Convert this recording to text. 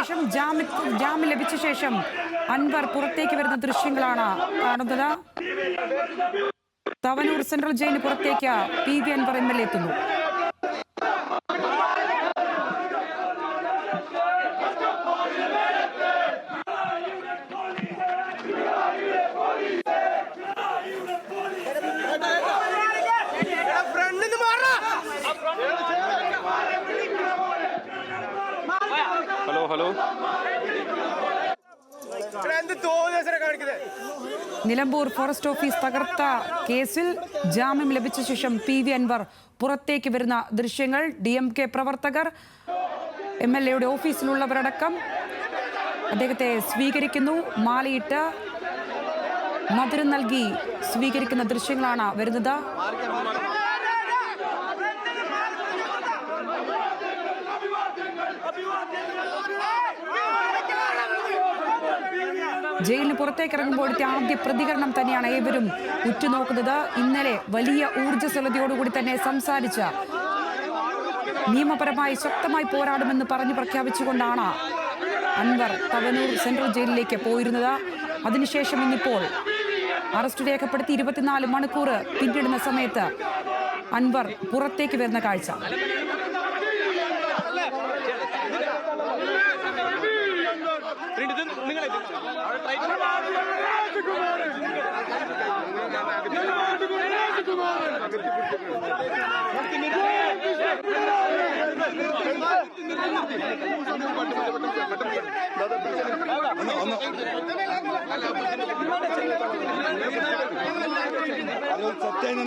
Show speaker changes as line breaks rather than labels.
ശേഷം ജാമ്യം ലഭിച്ച ശേഷം അൻവർ പുറത്തേക്ക് വരുന്ന ദൃശ്യങ്ങളാണ് കാണുന്നത്. തവനൂർ സെൻട്രൽ ജയിലിന് പുറത്തേക്ക് PV അൻവർ MLA എത്തുന്നു.
ഹലോ
നിലമ്പൂർ ഫോറസ്റ്റ് ഓഫീസ് തകർത്ത കേസിൽ ജാമ്യം ലഭിച്ച ശേഷം PV അൻവർ പുറത്തേക്ക് വരുന്ന ദൃശ്യങ്ങൾ. DMK പ്രവർത്തകർ MLA ഓഫീസിലുള്ളവരടക്കം അദ്ദേഹത്തെ സ്വീകരിക്കുന്നു. മാലയിട്ട് മധുരം നൽകി സ്വീകരിക്കുന്ന ദൃശ്യങ്ങളാണ് വരുന്നത്. ജയിലിന് പുറത്തേക്ക് ഇറങ്ങുമ്പോഴത്തെ ആദ്യ പ്രതികരണം തന്നെയാണ് ഏവരും ഉറ്റുനോക്കുന്നത്. ഇന്നലെ വലിയ ഊർജ്ജസ്വലതയോടുകൂടി തന്നെ സംസാരിച്ച നിയമപരമായി ശക്തമായി പോരാടുമെന്ന് പറഞ്ഞു പ്രഖ്യാപിച്ചുകൊണ്ടാണ് അൻവർ തവനൂർ സെൻട്രൽ ജയിലിലേക്ക് പോയിരുന്നത്. അതിനുശേഷം ഇന്നിപ്പോൾ അറസ്റ്റ് രേഖപ്പെടുത്തി 24 മണിക്കൂർ പിന്നിടുന്ന സമയത്ത് അൻവർ പുറത്തേക്ക് വരുന്ന കാഴ്ച.
സത്യം